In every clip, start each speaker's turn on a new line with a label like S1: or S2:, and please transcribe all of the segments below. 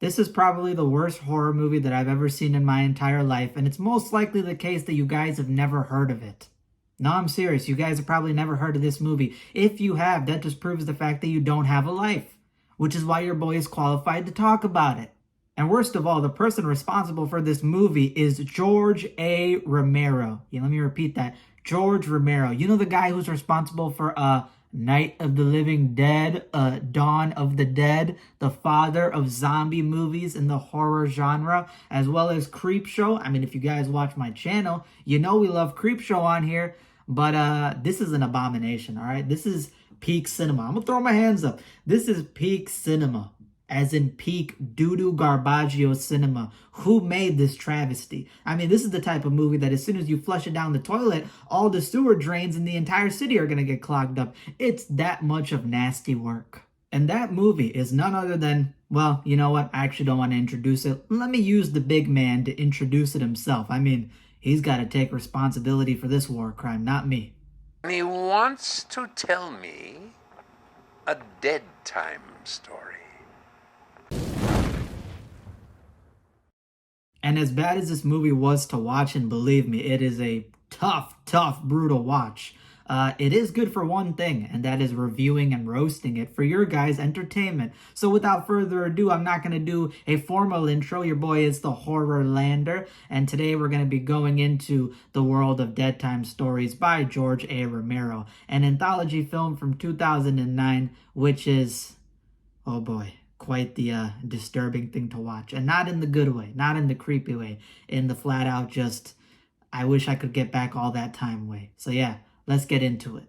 S1: This is probably the worst horror movie that I've ever seen in my entire life, and it's most likely the case that you guys have never heard of it. No, I'm serious. You guys have probably never heard of this movie. If you have, that just proves the fact that you don't have a life, which is why your boy is qualified to talk about it. And worst of all, the person responsible for this movie is George A. Romero. Yeah, let me repeat that. George Romero. You know the guy who's responsible for Night of the Living Dead, Dawn of the Dead, the father of zombie movies in the horror genre, as well as Creepshow. I mean, if you guys watch my channel, you know we love Creepshow on here, but this is an abomination, all right? This is peak cinema. I'm gonna throw my hands up. This is peak cinema, as in peak doo-doo garbaggio cinema. Who made this travesty? I mean, this is the type of movie that as soon as you flush it down the toilet, all the sewer drains in the entire city are gonna get clogged up. It's that much of nasty work. And that movie is none other than, well, you know what? I actually don't want to introduce it. Let me use the big man to introduce it himself. I mean, he's got to take responsibility for this war crime, not me.
S2: And he wants to tell me a dead time story.
S1: And as bad as this movie was to watch, and believe me, it is a tough, brutal watch. It is good for one thing, and that is reviewing and roasting it for your guys' entertainment. So without further ado, I'm not going to do a formal intro. Your boy is the Horror Lander, and today we're going to be going into the world of Deadtime Stories by George A. Romero, an anthology film from 2009, which is, oh boy, quite the disturbing thing to watch. And not in the good way, not in the creepy way, in the flat out just, I wish I could get back all that time way. So yeah, let's get into it.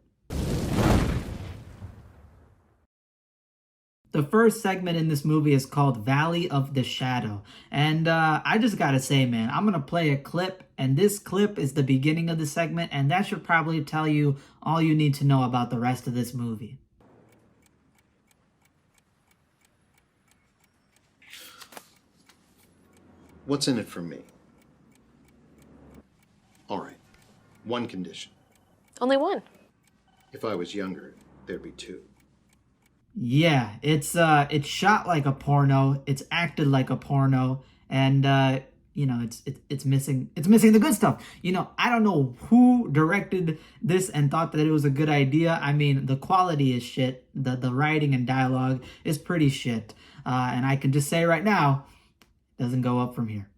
S1: The first segment in this movie is called Valley of the Shadow. And I just gotta say, man, I'm gonna play a clip, and this clip is the beginning of the segment, and that should probably tell you all you need to know about the rest of this movie.
S3: What's in it for me? All right, one condition.
S4: Only one.
S3: If I was younger, there'd be two.
S1: Yeah, it's shot like a porno, it's acted like a porno, and you know, it's missing the good stuff. You know, I don't know who directed this and thought that it was a good idea. I mean, the quality is shit. The writing and dialogue is pretty shit. And I can just say right now, it doesn't go up from here.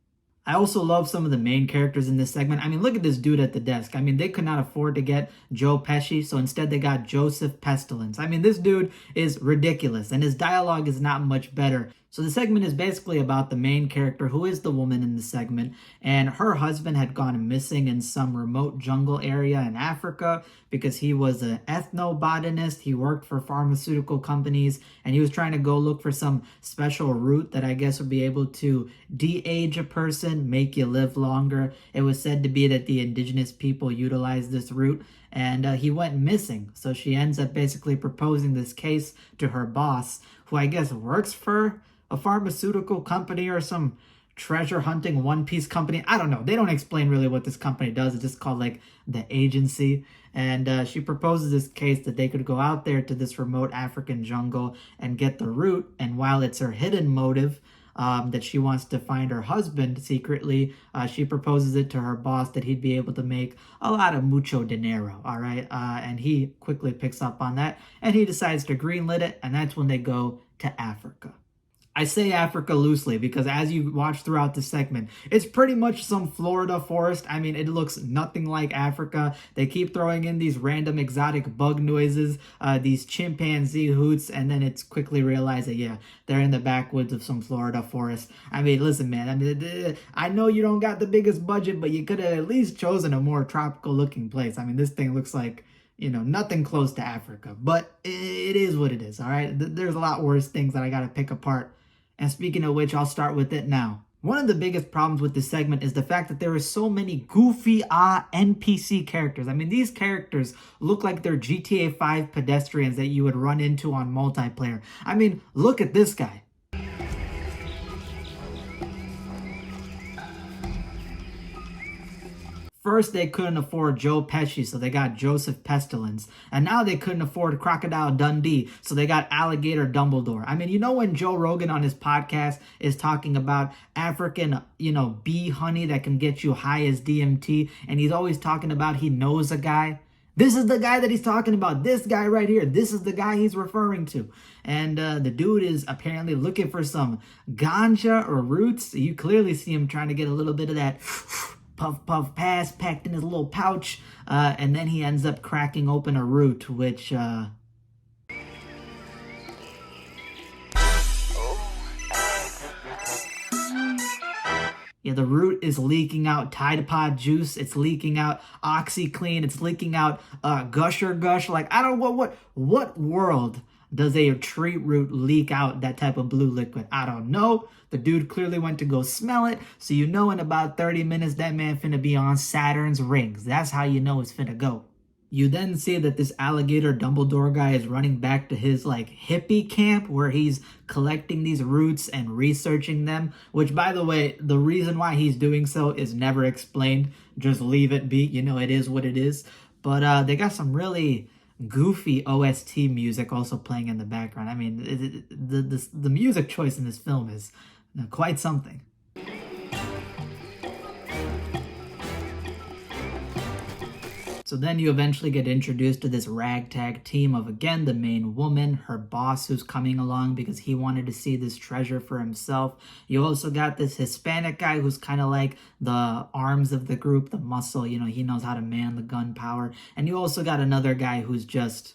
S1: I also love some of the main characters in this segment. I mean, look at this dude at the desk. I mean, they could not afford to get Joe Pesci, so instead they got Joseph Pestilence. I mean, this dude is ridiculous, and his dialogue is not much better. So the segment is basically about the main character, who is the woman in the segment, and her husband had gone missing in some remote jungle area in Africa because he was an ethnobotanist. He worked for pharmaceutical companies, and he was trying to go look for some special root that I guess would be able to de-age a person, make you live longer. It was said to be that the indigenous people utilized this root, and he went missing. So she ends up basically proposing this case to her boss, who I guess works for a pharmaceutical company or some treasure hunting One Piece company. I don't know. They don't explain really what this company does. It's just called like the agency. And she proposes this case that they could go out there to this remote African jungle and get the root. And while it's her hidden motive, that she wants to find her husband secretly, she proposes it to her boss that he'd be able to make a lot of mucho dinero, all right? And he quickly picks up on that, and he decides to greenlit it, and that's when they go to Africa. I say Africa loosely because as you watch throughout the segment, it's pretty much some Florida forest. I mean, it looks nothing like Africa. They keep throwing in these random exotic bug noises, these chimpanzee hoots, and then it's quickly realized that, yeah, they're in the backwoods of some Florida forest. I mean, listen, man, I mean, I know you don't got the biggest budget, but you could have at least chosen a more tropical looking place. I mean, this thing looks like, you know, nothing close to Africa, but it is what it is, all right? There's a lot worse things that I got to pick apart. And speaking of which, I'll start with it now. One of the biggest problems with this segment is the fact that there are so many goofy NPC characters. I mean, these characters look like they're GTA 5 pedestrians that you would run into on multiplayer. I mean, look at this guy. First, they couldn't afford Joe Pesci, so they got Joseph Pestilence. And now they couldn't afford Crocodile Dundee, so they got Alligator Dumbledore. I mean, you know when Joe Rogan on his podcast is talking about African, bee honey that can get you high as DMT, and he's always talking about he knows a guy? This is the guy that he's talking about. This guy right here. This is the guy he's referring to. And the dude is apparently looking for some ganja or roots. You clearly see him trying to get a little bit of that puff, puff, pass packed in his little pouch. And then he ends up cracking open a root, which... Yeah, the root is leaking out Tide Pod juice. It's leaking out OxyClean. It's leaking out Gusher Gush. Like, I don't know what world does a tree root leak out that type of blue liquid? I don't know. The dude clearly went to go smell it. So you know in about 30 minutes that man finna be on Saturn's rings. That's how you know it's finna go. You then see that this Alligator Dumbledore guy is running back to his hippie camp where he's collecting these roots and researching them, which, by the way, the reason why he's doing so is never explained. Just leave it be. It is what it is. But they got some really goofy OST music also playing in the background. I mean, the music choice in this film is quite something. So then you eventually get introduced to this ragtag team of, again, the main woman, her boss who's coming along because he wanted to see this treasure for himself. You also got this Hispanic guy who's kind of like the arms of the group, the muscle, he knows how to man the gunpowder. And you also got another guy who's just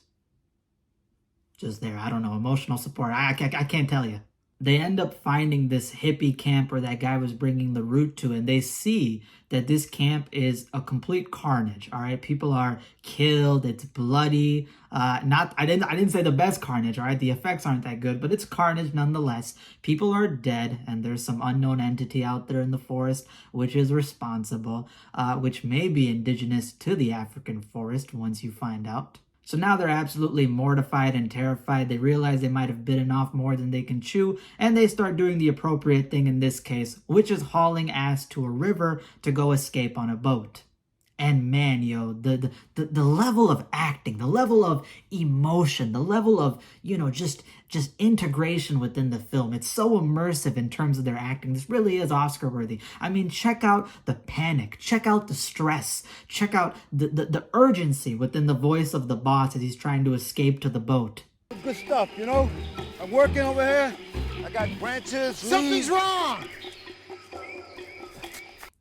S1: there, I don't know, emotional support. I can't tell you. They end up finding this hippie camp where that guy was bringing the root to, and they see that this camp is a complete carnage. All right, people are killed. It's bloody. I didn't say the best carnage. All right, the effects aren't that good, but it's carnage nonetheless. People are dead, and there's some unknown entity out there in the forest which is responsible, which may be indigenous to the African forest. Once you find out. So now they're absolutely mortified and terrified. They realize they might have bitten off more than they can chew, and they start doing the appropriate thing in this case, which is hauling ass to a river to go escape on a boat. And man, the level of acting, the level of emotion, the level of, just integration within the film. It's so immersive in terms of their acting. This really is Oscar worthy. I mean, check out the panic, check out the stress, check out the urgency within the voice of the boss as he's trying to escape to the boat.
S4: Good stuff, I'm working over here. I got branches. Something's wrong!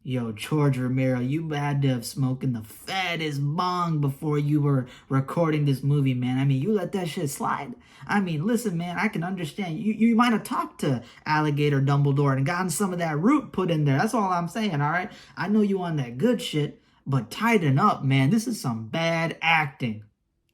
S1: Yo, George Romero, you had to have smoking the fattest bong before you were recording this movie, man. I mean, you let that shit slide. I mean, listen, man, I can understand. You might have talked to Alligator Dumbledore and gotten some of that root put in there. That's all I'm saying, all right? I know you on that good shit, but tighten up, man. This is some bad acting.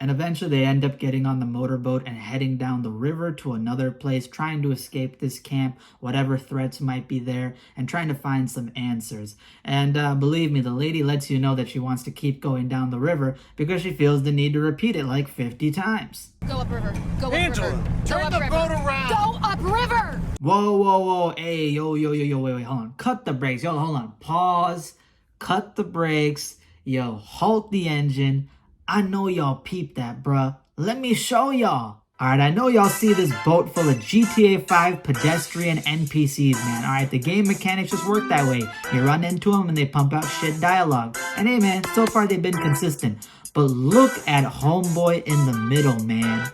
S1: And eventually they end up getting on the motorboat and heading down the river to another place, trying to escape this camp, whatever threats might be there, and trying to find some answers. And believe me, the lady lets you know that she wants to keep going down the river because she feels the need to repeat it like 50 times.
S5: Go upriver. Go
S4: Angela,
S5: upriver.
S4: turn the boat around.
S5: Go upriver.
S1: Whoa. Hey, yo, wait, hold on. Cut the brakes. Yo, hold on. Pause. Cut the brakes. Yo, halt the engine. I know y'all peeped that, bruh. Let me show y'all. Alright, I know y'all see this boat full of GTA 5 pedestrian NPCs, man. Alright, the game mechanics just work that way. You run into them and they pump out shit dialogue. And hey, man, so far they've been consistent. But look at homeboy in the middle, man.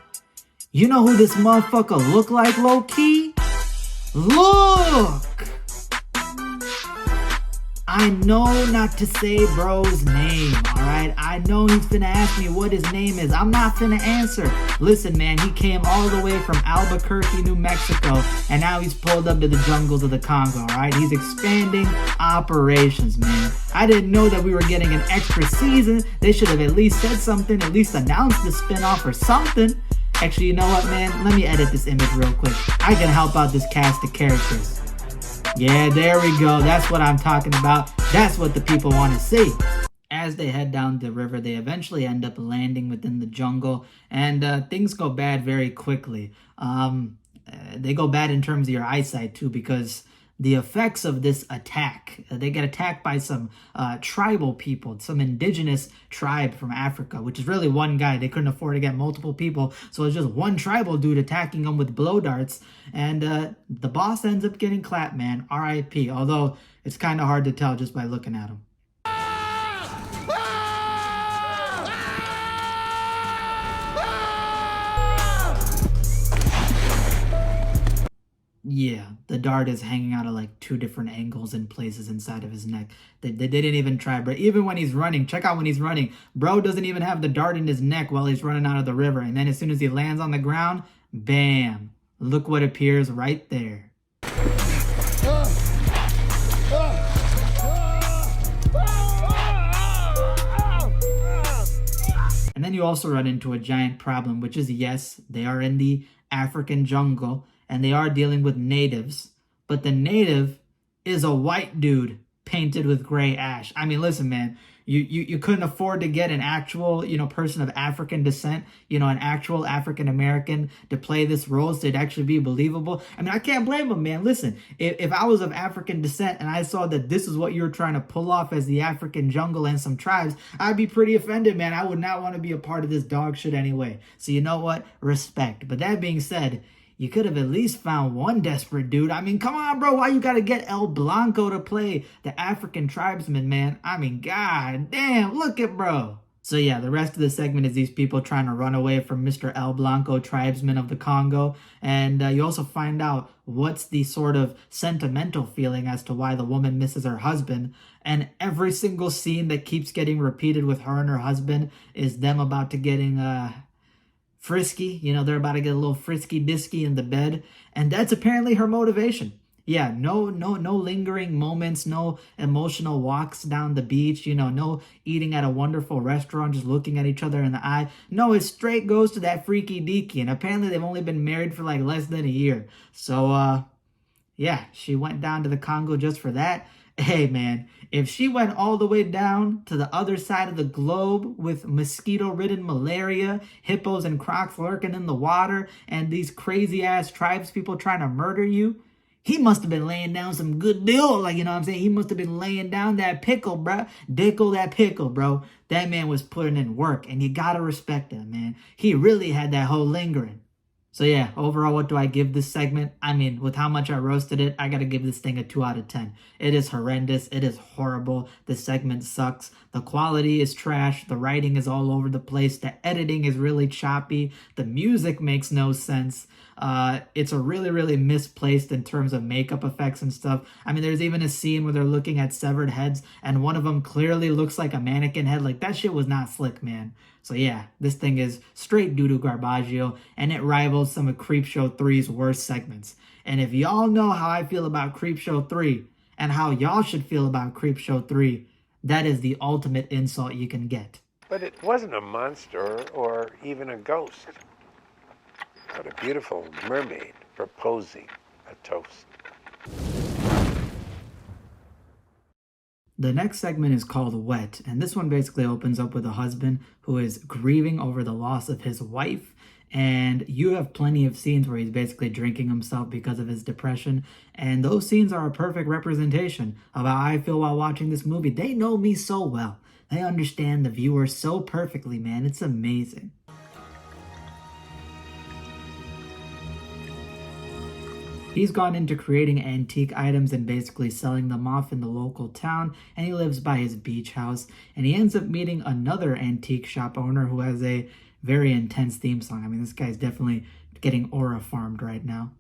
S1: You know who this motherfucker look like, low-key? Look! I know not to say bro's name, alright? I know he's finna ask me what his name is. I'm not finna answer. Listen, man, he came all the way from Albuquerque, New Mexico, and now he's pulled up to the jungles of the Congo, alright? He's expanding operations, man. I didn't know that we were getting an extra season. They should have at least said something, at least announced the spinoff or something. Actually, you know what, man? Let me edit this image real quick. I can help out this cast of characters. Yeah, there we go. That's what I'm talking about. That's what the people want to see. As they head down the river, they eventually end up landing within the jungle, and things go bad very quickly. They go bad in terms of your eyesight too, because the effects of this attack. They get attacked by some tribal people, some indigenous tribe from Africa, which is really one guy. They couldn't afford to get multiple people, so it's just one tribal dude attacking them with blow darts. And the boss ends up getting clapped, man. R.I.P. Although it's kind of hard to tell just by looking at him. Yeah, the dart is hanging out of like 2 different angles and places inside of his neck. They didn't even try, bro. Even when he's running, check out when he's running. Bro doesn't even have the dart in his neck while he's running out of the river. And then as soon as he lands on the ground, bam. Look what appears right there. And then you also run into a giant problem, which is, yes, they are in the African jungle and they are dealing with natives, but the native is a white dude painted with gray ash. I mean, listen, man, you couldn't afford to get an actual, person of African descent, an actual African American to play this role so it'd actually be believable. I mean, I can't blame him, man. Listen, if I was of African descent and I saw that this is what you were trying to pull off as the African jungle and some tribes, I'd be pretty offended, man. I would not want to be a part of this dog shit anyway. So you know what? Respect. But that being said, you could have at least found one desperate dude. I mean, come on, bro. Why you gotta get El Blanco to play the African tribesman, man? I mean, god damn, look at bro. So yeah, the rest of the segment is these people trying to run away from Mr. El Blanco, tribesman of the Congo. And you also find out what's the sort of sentimental feeling as to why the woman misses her husband. And every single scene that keeps getting repeated with her and her husband is them about to getting frisky. They're about to get a little frisky disky in the bed, and that's apparently her motivation. Yeah, no lingering moments, no emotional walks down the beach, no eating at a wonderful restaurant, just looking at each other in the eye. No, it straight goes to that freaky deaky, and apparently they've only been married for like less than a year. So yeah, she went down to the Congo just for that. Hey man, if she went all the way down to the other side of the globe with mosquito-ridden malaria, hippos and crocs lurking in the water, and these crazy-ass tribes people trying to murder you, he must have been laying down some good deal. Like, you know what I'm saying? He must have been laying down that pickle, bro. Dickle that pickle, bro. That man was putting in work, and you gotta respect him, man. He really had that whole lingering. So yeah, overall, what do I give this segment? I mean, with how much I roasted it, I gotta give this thing a 2 out of 10. It is horrendous. It is horrible. The segment sucks. The quality is trash. The writing is all over the place. The editing is really choppy. The music makes no sense. It's a really, really misplaced in terms of makeup effects and stuff. I mean, there's even a scene where they're looking at severed heads and one of them clearly looks like a mannequin head. Like, that shit was not slick, man. So yeah, this thing is straight doo-doo garbaggio, and it rivals some of Creepshow 3's worst segments. And if y'all know how I feel about Creepshow 3 and how y'all should feel about Creepshow 3, that is the ultimate insult you can get.
S2: But it wasn't a monster or even a ghost, but a beautiful mermaid proposing a toast.
S1: The next segment is called Wet, and this one basically opens up with a husband who is grieving over the loss of his wife, and you have plenty of scenes where he's basically drinking himself because of his depression, and those scenes are a perfect representation of how I feel while watching this movie. They know me so well. They understand the viewer so perfectly, man. It's amazing. He's gone into creating antique items and basically selling them off in the local town, and he lives by his beach house, and he ends up meeting another antique shop owner who has a very intense theme song. I mean, this guy's definitely getting aura farmed right now.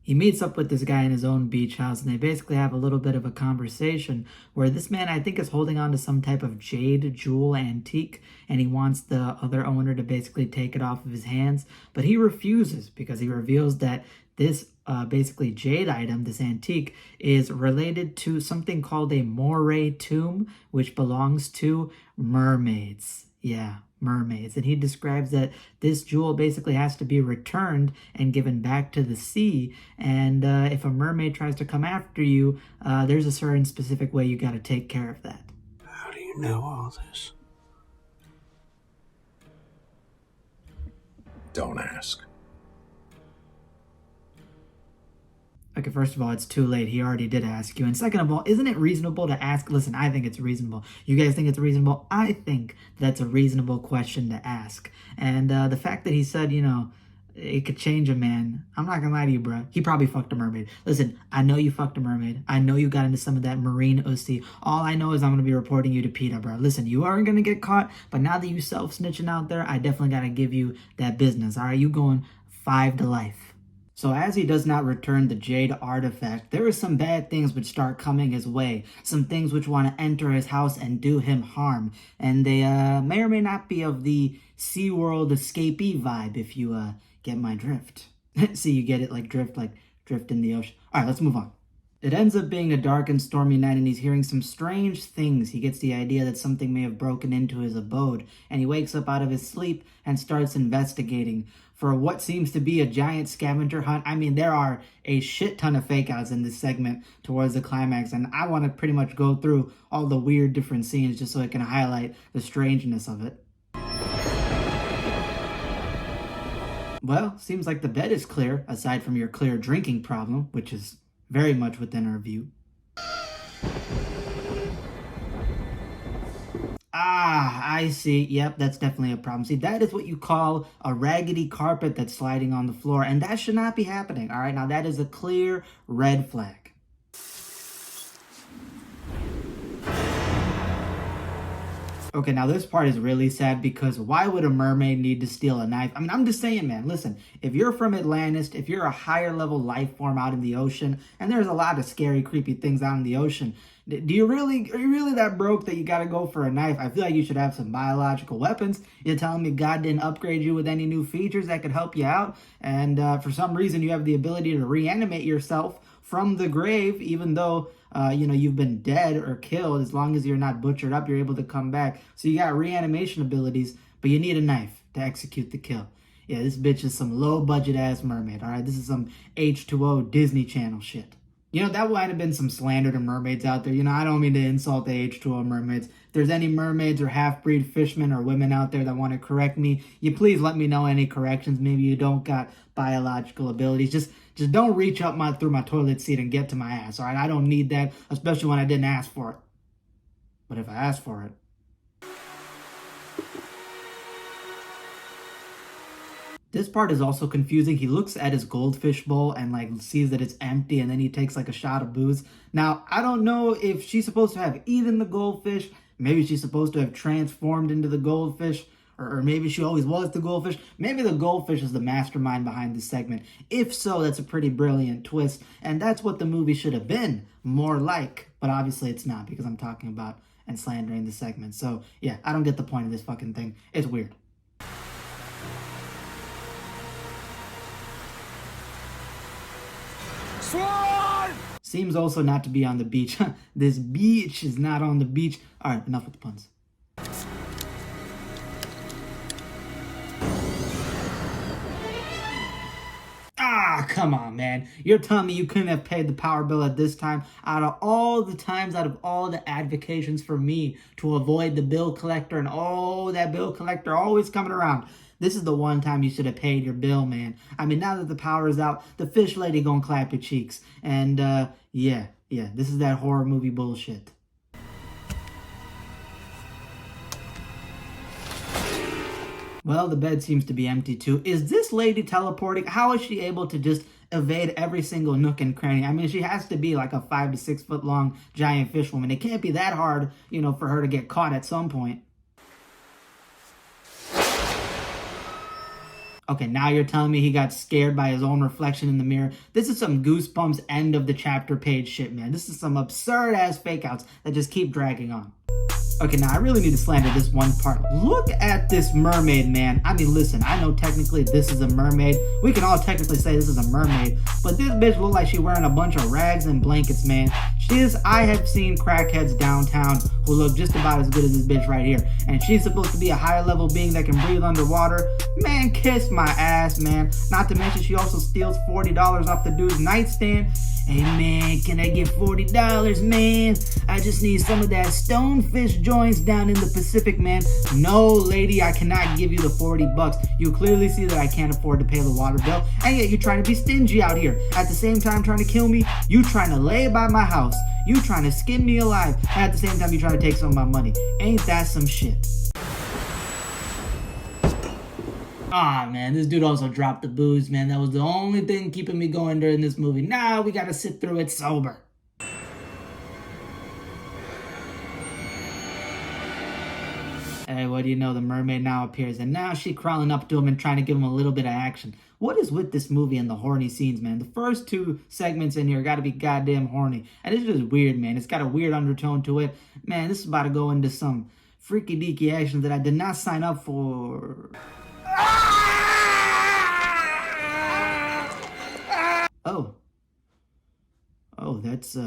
S1: He meets up with this guy in his own beach house, and they basically have a little bit of a conversation where this man, I think, is holding on to some type of jade jewel antique, and he wants the other owner to basically take it off of his hands, but he refuses because he reveals that this basically jade item, this antique, is related to something called a moray tomb, which belongs to mermaids. Yeah, mermaids. And he describes that this jewel basically has to be returned and given back to the sea. And if a mermaid tries to come after you, there's a certain specific way you got to take care of that.
S6: How do you know all this? Don't ask.
S1: Okay, first of all, it's too late. He already did ask you. And second of all, isn't it reasonable to ask? Listen, I think it's reasonable. You guys think it's reasonable? I think that's a reasonable question to ask. And the fact that he said, you know, it could change a man. I'm not gonna lie to you, bro. He probably fucked a mermaid. Listen, I know you fucked a mermaid. I know you got into some of that marine ussy. All I know is I'm gonna be reporting you to PETA, bro. Listen, you aren't gonna get caught, but now that you self-snitching out there, I definitely gotta give you that business. All right, you going 5 to life. So as he does not return the Jade artifact, there are some bad things which start coming his way. Some things which want to enter his house and do him harm. And they may or may not be of the SeaWorld escapee vibe, if you get my drift. See, you get it, like drift in the ocean. All right, let's move on. It ends up being a dark and stormy night, and he's hearing some strange things. He gets the idea that something may have broken into his abode, and he wakes up out of his sleep and starts investigating for what seems to be a giant scavenger hunt. I mean, there are a shit ton of fake outs in this segment towards the climax, and I want to pretty much go through all the weird different scenes just so I can highlight the strangeness of it. Well, seems like the bed is clear, aside from your clear drinking problem, which is very much within our view. Ah, I see. Yep, that's definitely a problem. See, that is what you call a raggedy carpet that's sliding on the floor, and that should not be happening, all right? Now, that is a clear red flag. Okay, now this part is really sad because why would a mermaid need to steal a knife? I mean, I'm just saying, man, listen, if you're from Atlantis, if you're a higher level life form out in the ocean, and there's a lot of scary, creepy things out in the ocean, are you really that broke that you gotta go for a knife? I feel like you should have some biological weapons. You're telling me God didn't upgrade you with any new features that could help you out, and for some reason you have the ability to reanimate yourself from the grave, even though you've been dead or killed. As long as you're not butchered up, you're able to come back. So you got reanimation abilities, but you need a knife to execute the kill. Yeah, this bitch is some low budget ass mermaid. All right, this is some H2O Disney Channel shit. You know, that might have been some slander to mermaids out there. You know, I don't mean to insult the H2O mermaids. If there's any mermaids or half-breed fishmen or women out there that want to correct me, you please let me know any corrections. Maybe you don't got biological abilities. Just don't reach up through my toilet seat and get to my ass, all right? I don't need that, especially when I didn't ask for it. But if I asked for it... This part is also confusing. He looks at his goldfish bowl and sees that it's empty, and then he takes a shot of booze. Now, I don't know if she's supposed to have eaten the goldfish. Maybe she's supposed to have transformed into the goldfish, or maybe she always was the goldfish. Maybe the goldfish is the mastermind behind this segment. If so, that's a pretty brilliant twist, and that's what the movie should have been more like. But obviously it's not, because I'm talking about and slandering the segment. So yeah, I don't get the point of this fucking thing. It's weird.
S4: Swan!
S1: Seems also not to be on the beach. This beach is not on the beach. All right, enough with the puns. Ah, come on, man. You're telling me you couldn't have paid the power bill at this time? Out of all the advocations for me to avoid the bill collector, and that bill collector always coming around, this is the one time you should have paid your bill, man. I mean, now that the power is out, the fish lady gonna clap your cheeks. And yeah, this is that horror movie bullshit. Well, the bed seems to be empty too. Is this lady teleporting? How is she able to just evade every single nook and cranny? I mean, she has to be like a 5 to 6 foot long giant fish woman. It can't be that hard, for her to get caught at some point. Okay, now you're telling me he got scared by his own reflection in the mirror. This is some Goosebumps end of the chapter page shit, man. This is some absurd ass fake outs that just keep dragging on. Okay, now I really need to slander this one part. Look at this mermaid, man. I mean, listen, I know technically this is a mermaid. We can all technically say this is a mermaid, but this bitch look like she wearing a bunch of rags and blankets, man. I have seen crackheads downtown who look just about as good as this bitch right here. And she's supposed to be a higher level being that can breathe underwater. Man, kiss my ass, man. Not to mention she also steals $40 off the dude's nightstand. Hey man, can I get $40, man? I just need some of that stonefish joints down in the Pacific, man. No, lady, I cannot give you the $40. You clearly see that I can't afford to pay the water bill, and yet you're trying to be stingy out here. At the same time trying to kill me, you trying to lay by my house. You trying to skin me alive, and at the same time you trying to take some of my money. Ain't that some shit? Ah, man, this dude also dropped the booze, man. That was the only thing keeping me going during this movie. Now we gotta sit through it sober. Hey, what do you know? The mermaid now appears, and now she crawling up to him and trying to give him a little bit of action. What is with this movie and the horny scenes, man? The first two segments in here gotta be goddamn horny. And it's just weird, man. It's got a weird undertone to it. Man, this is about to go into some freaky deaky action that I did not sign up for. Oh, that's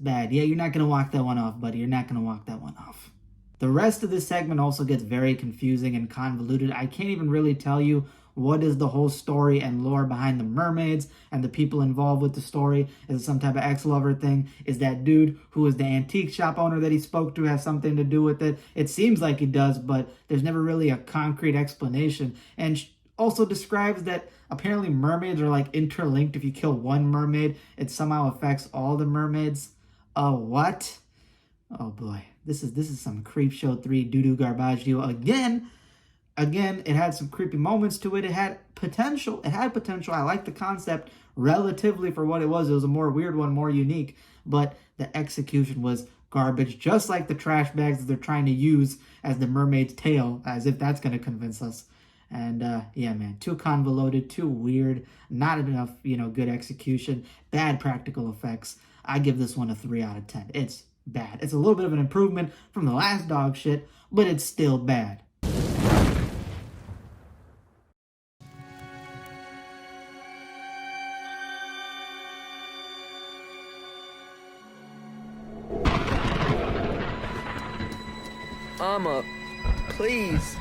S1: bad. Yeah, you're not gonna walk that one off, buddy. You're not gonna walk that one off. The rest of this segment also gets very confusing and convoluted. I can't even really tell you what is the whole story and lore behind the mermaids and the people involved with the story. Is it some type of ex-lover thing? Is that dude who is the antique shop owner that he spoke to have something to do with it? It seems like he does, but there's never really a concrete explanation. And also describes that apparently mermaids are like interlinked. If you kill one mermaid, it somehow affects all the mermaids. What? Oh boy, this is some Creepshow 3 doo-doo garbaggio again. Again, it had some creepy moments to it. It had potential. I like the concept relatively for what it was. It was a more weird one, more unique, but the execution was garbage, just like the trash bags that they're trying to use as the mermaid's tail, as if that's going to convince us. And yeah, man, too convoluted, too weird, not enough, good execution, bad practical effects. I give this one a 3 out of 10. It's bad. It's a little bit of an improvement from the last dog shit, but it's still bad.
S6: Mama, please.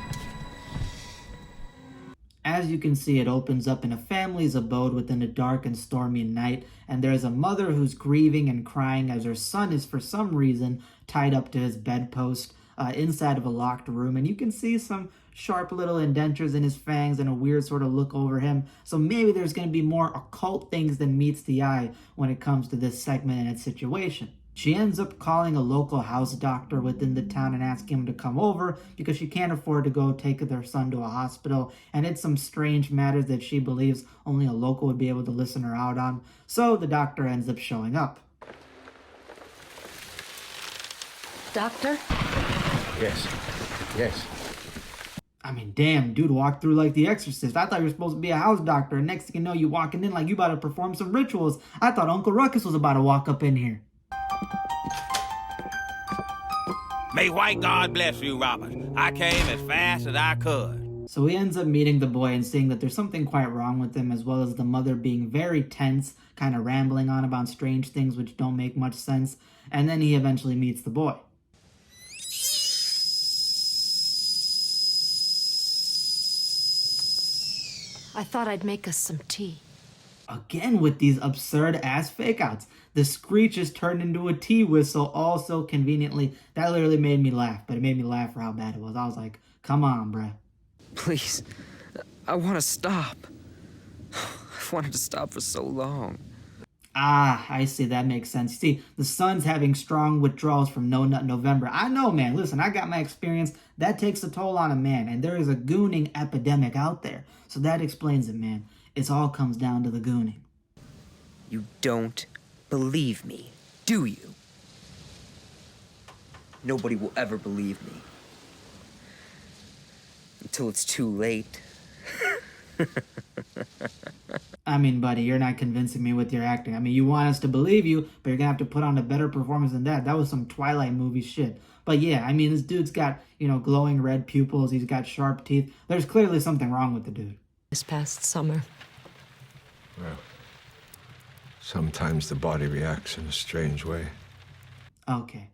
S1: As you can see, it opens up in a family's abode within a dark and stormy night, and there's a mother who's grieving and crying as her son is for some reason tied up to his bedpost inside of a locked room, and you can see some sharp little indentures in his fangs and a weird sort of look over him. So maybe there's going to be more occult things than meets the eye when it comes to this segment and its situation. She ends up calling a local house doctor within the town and asking him to come over because she can't afford to go take their son to a hospital, and it's some strange matters that she believes only a local would be able to listen her out on. So the doctor ends up showing up.
S5: Doctor?
S7: Yes.
S1: I mean, damn, dude walked through like The Exorcist. I thought you were supposed to be a house doctor, and next thing you know, you walking in like you about to perform some rituals. I thought Uncle Ruckus was about to walk up in here.
S8: May white God bless you, Robert. I came as fast as I could.
S1: So he ends up meeting the boy and seeing that there's something quite wrong with him, as well as the mother being very tense, kind of rambling on about strange things which don't make much sense. And then he eventually meets the boy.
S5: I thought I'd make us some tea.
S1: Again with these absurd ass fake outs. The screech is turned into a tea whistle also conveniently. That literally made me laugh, but it made me laugh for how bad it was. I was like, come on, bruh.
S6: Please. I want to stop. I've wanted to stop for so long.
S1: Ah, I see. That makes sense. You see, the son's having strong withdrawals from No Nut November. I know, man. Listen, I got my experience. That takes a toll on a man, and there is a gooning epidemic out there. So that explains it, man. It all comes down to the gooning.
S6: You don't believe me, do you? Nobody will ever believe me. Until it's too late.
S1: I mean, buddy, you're not convincing me with your acting. I mean, you want us to believe you, but you're gonna have to put on a better performance than that. That was some Twilight movie shit. But yeah, I mean, this dude's got, glowing red pupils. He's got sharp teeth. There's clearly something wrong with the dude.
S5: This past summer.
S7: Well, Sometimes the body reacts in a strange way.
S1: Okay.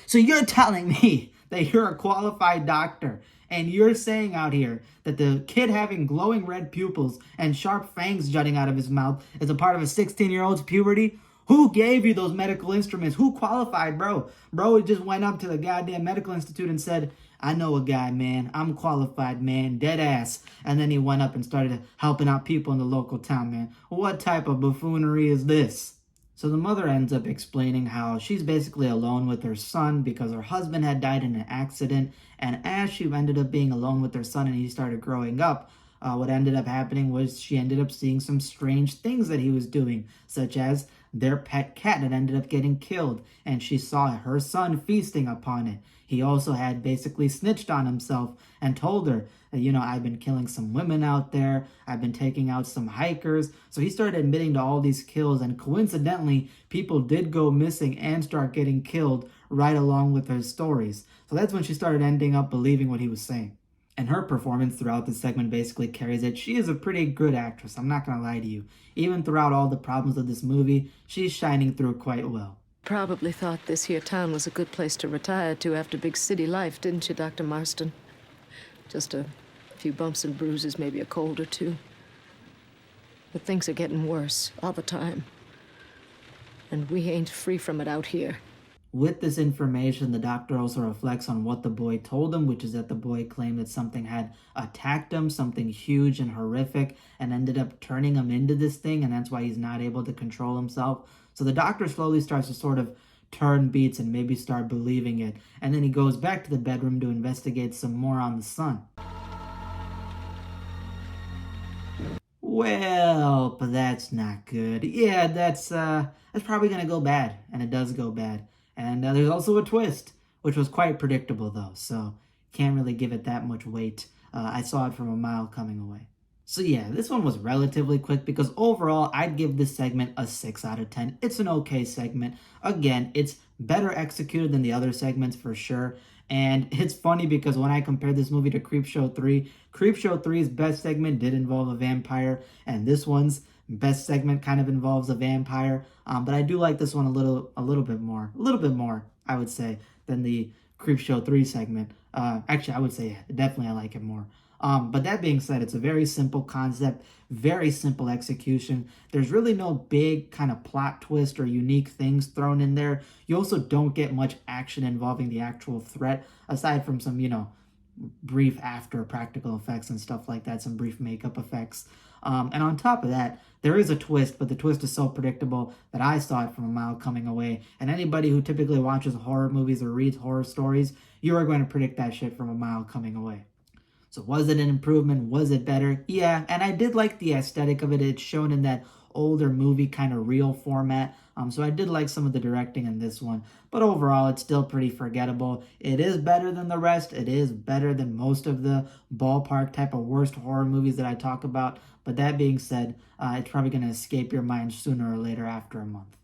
S1: So you're telling me that you're a qualified doctor and you're saying out here that the kid having glowing red pupils and sharp fangs jutting out of his mouth is a part of a 16-year-old's puberty? Who gave you those medical instruments? Who qualified, bro? Bro just went up to the goddamn medical institute and said, I know a guy, man. I'm qualified, man. Dead ass. And then he went up and started helping out people in the local town, man. What type of buffoonery is this? So the mother ends up explaining how she's basically alone with her son because her husband had died in an accident. And as she ended up being alone with her son and he started growing up, what ended up happening was she ended up seeing some strange things that he was doing, such as their pet cat that ended up getting killed, and she saw her son feasting upon it. He also had basically snitched on himself and told her that, I've been killing some women out there, I've been taking out some hikers. So he started admitting to all these kills, and coincidentally, people did go missing and start getting killed right along with her stories. So that's when she started ending up believing what he was saying. And her performance throughout this segment basically carries it. She is a pretty good actress, I'm not going to lie to you. Even throughout all the problems of this movie, she's shining through quite well.
S5: Probably thought this here town was a good place to retire to after big city life, didn't you, Dr. Marston? Just a few bumps and bruises, maybe a cold or two. But things are getting worse all the time. And we ain't free from it out here.
S1: With this information, the doctor also reflects on what the boy told him, which is that the boy claimed that something had attacked him, something huge and horrific, and ended up turning him into this thing, and that's why he's not able to control himself. So the doctor slowly starts to sort of turn beats and maybe start believing it, and then he goes back to the bedroom to investigate some more on the son. Well, but that's not good. Yeah, that's probably gonna go bad, and it does go bad. And there's also a twist, which was quite predictable though, so can't really give it that much weight. I saw it from a mile coming away. So yeah, this one was relatively quick because overall, I'd give this segment a 6 out of 10. It's an okay segment. Again, it's better executed than the other segments for sure. And it's funny because when I compared this movie to Creepshow 3, Creepshow 3's best segment did involve a vampire, and this one's best segment kind of involves a vampire. But I do like this one a little bit more, I would say, than the Creepshow 3 segment. Actually, I would say definitely I like it more. But that being said, it's a very simple concept, very simple execution. There's really no big kind of plot twist or unique things thrown in there. You also don't get much action involving the actual threat, aside from some, brief after practical effects and stuff like that, some brief makeup effects. And on top of that, there is a twist, but the twist is so predictable that I saw it from a mile coming away. And anybody who typically watches horror movies or reads horror stories, you are going to predict that shit from a mile coming away. So was it an improvement? Was it better? Yeah, and I did like the aesthetic of it. It's shown in that older movie kind of reel format. So I did like some of the directing in this one. But overall, it's still pretty forgettable. It is better than the rest. It is better than most of the ballpark type of worst horror movies that I talk about. But that being said, it's probably going to escape your mind sooner or later after a month.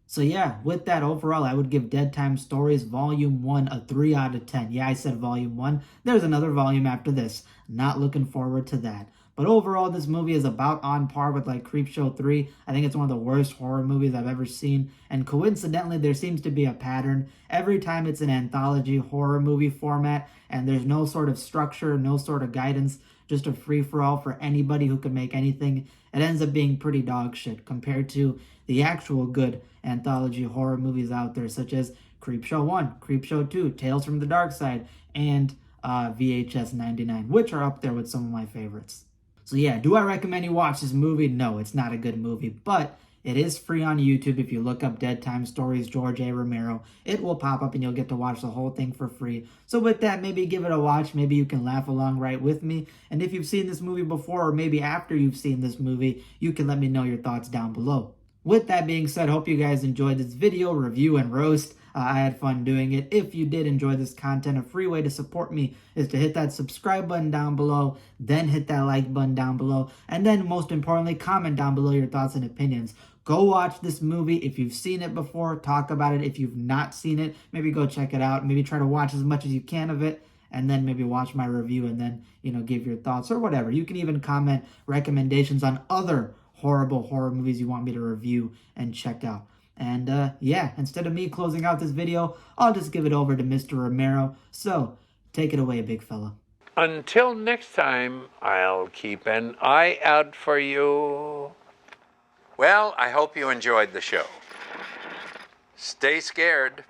S1: So yeah, with that overall, I would give Deadtime Stories Volume 1 a 3 out of 10. Yeah, I said Volume 1. There's another volume after this. Not looking forward to that. But overall, this movie is about on par with like Creepshow 3. I think it's one of the worst horror movies I've ever seen. And coincidentally, there seems to be a pattern. Every time it's an anthology horror movie format and there's no sort of structure, no sort of guidance, just a free-for-all for anybody who can make anything, it ends up being pretty dog shit compared to the actual good anthology horror movies out there, such as Creepshow 1, Creepshow 2, Tales from the Dark Side, and VHS 99, which are up there with some of my favorites. So yeah, do I recommend you watch this movie? No, it's not a good movie, but it is free on YouTube. If you look up Deadtime Stories George A. Romero, it will pop up and you'll get to watch the whole thing for free. So with that, maybe give it a watch. Maybe you can laugh along right with me. And if you've seen this movie before, or maybe after you've seen this movie, you can let me know your thoughts down below. With that being said, hope you guys enjoyed this video, review, and roast. I had fun doing it. If you did enjoy this content, a free way to support me is to hit that subscribe button down below, then hit that like button down below, and then most importantly, comment down below your thoughts and opinions. Go watch this movie. If you've seen it before, talk about it. If you've not seen it, maybe go check it out. Maybe try to watch as much as you can of it, and then maybe watch my review and then, give your thoughts or whatever. You can even comment recommendations on other horrible horror movies you want me to review and check out. And yeah, instead of me closing out this video, I'll just give it over to Mr. Romero. So, take it away, big fella.
S2: Until next time, I'll keep an eye out for you. Well, I hope you enjoyed the show. Stay scared.